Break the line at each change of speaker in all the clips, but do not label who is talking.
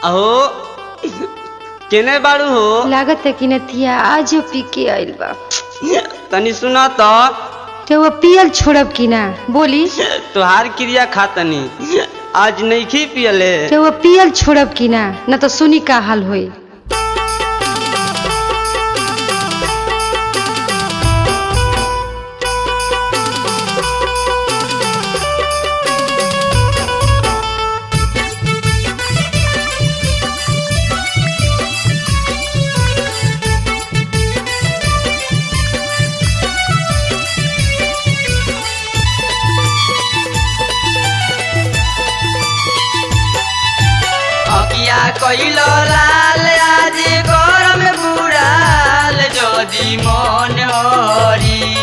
अहो केने बाड़ू हो?
लागत है कि नथिया आज पी के आइल बा।
तनी सुना तो
वो पियल छोड़ब कि ना बोली।
तुहार क्रिया खातनी आज नहीं पियले।
वो पियल छोड़ब कि ना न तो सुनी का हाल होई।
कइलो लाल आज गरम बुढ़ाल जदि मन हरी।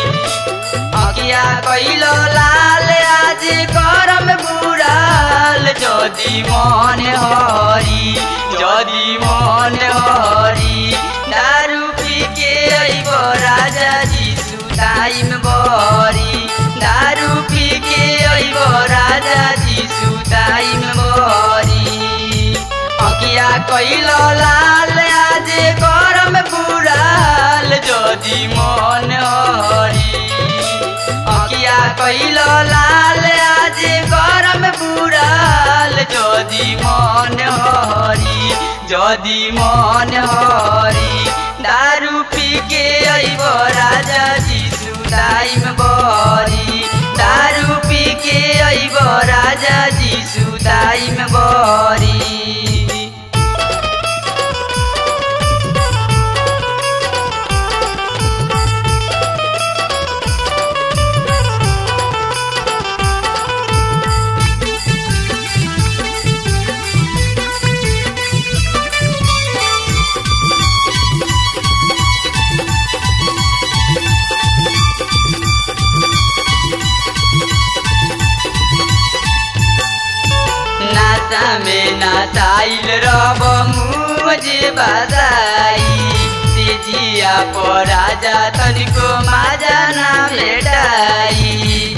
अकिया कइलो लाल आज गरम बुढ़ाल जदि मन हरी। जदि मन हरी दारू पी के अइब राजा जी सुताइम बरी। दारू पी के अइब राजा जी सुताइम बरी। अकिया कइलो लाल आज गरम बुढ़ाल जदि मन हरी। अकिया कइलो लाल आज गरम बुढ़ाल जदि मन हरी। जदि मन हरी दारू पी के अइब राजा जी सुताइम बरी। दारू पी के अइब राजा जी सुताइम बरी। में नाचाइल रब मुझे बधाई। तेजिया पर राजा तनिको माजा ना भेटाई।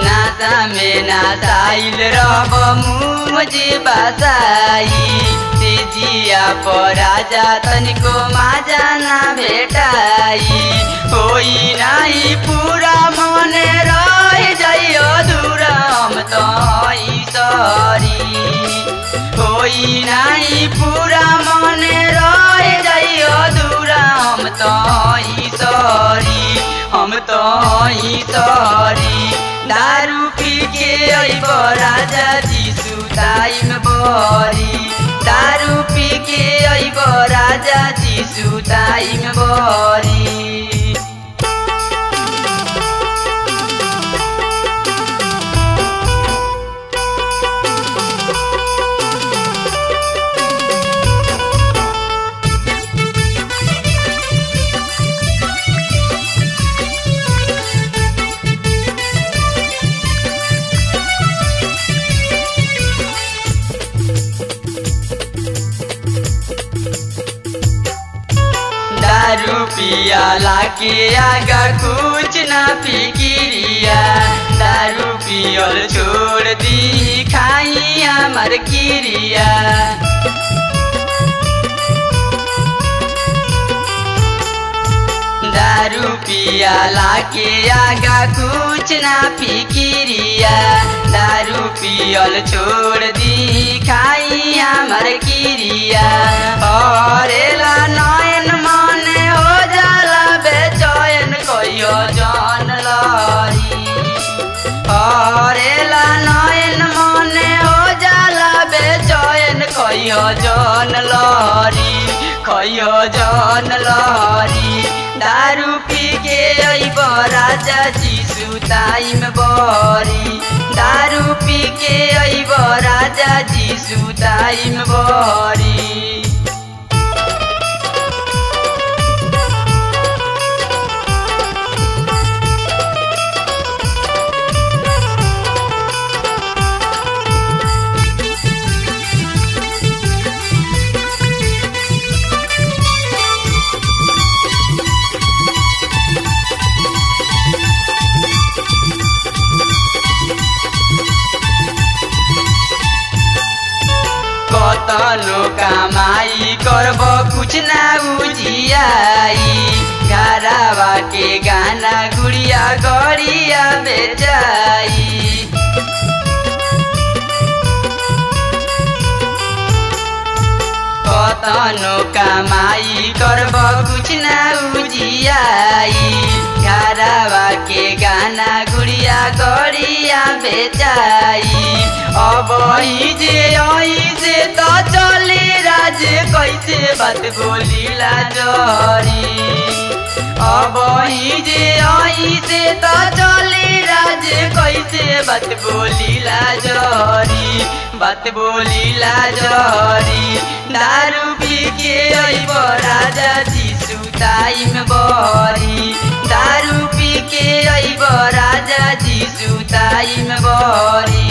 नाचा में नाचाइल रब मुझे बधाई। तेजिया पर राजा तनिको माजा ना भेटाई। होई नाही पूरा मने रह जाइयो दूरा हम तई सरी। होई नाही पूरा मने रह जाइयो दूरा हम तई सरी। हम तई सरी दारू पी के अइब राजा जी सुताइम बरी। दारू पी के अइब राजा जी सुताइम बरी। दारू पियाला के आगा कुछ ना फिकिरिया। दारू पियल छोड़ दी खाई हमार किरिया। दारू पियाला के आगा कुछ ना फिकिरिया। दारू पियल छोड़ दी खाई हमार किरिया। हरेला नयन मने हो जाला बेचैन कहियो जान लरी। हरेला नयन मने हो जाला बेचैन कहियो जान लरी। कहियो जान लरी दारू पी के अइब राजा जी सुताइम बरी। दारू पी के अइब राजा जी सुताइम बरी। कतनो कमाई करब कुछ ना उजियाई घरवा के गाना गुड़िया गड़िया बेचाई कतनो कमाई करब कुछ ना उजियाई घरवा के गाना गुड़िया गड़िया बेचाई अब जे तो चले राज कैसे बात बोलीला जरी अब जे तो चले राज कैसे बात बोलीला जरी बात बोलीला जरी दारू पी के अइब राजा जी सुताई में बरी दारू पी के अइब राजा जी सुताई में बरी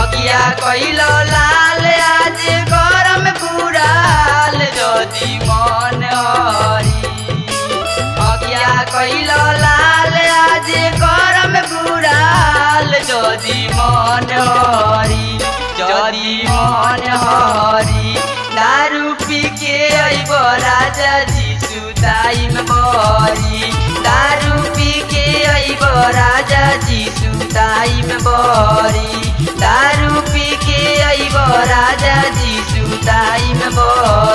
अगिया कैल लाल आज गरम बुराल जदि मन हरी अगिया कैल लाल आज गरम बुराल जदि मन हरी दारू पी के अइब राजा जी सुताई में बरी दारू पी के अइब राजा जी सुताई में बरी दारू पी के अइब राजा जी सुताई में बरी।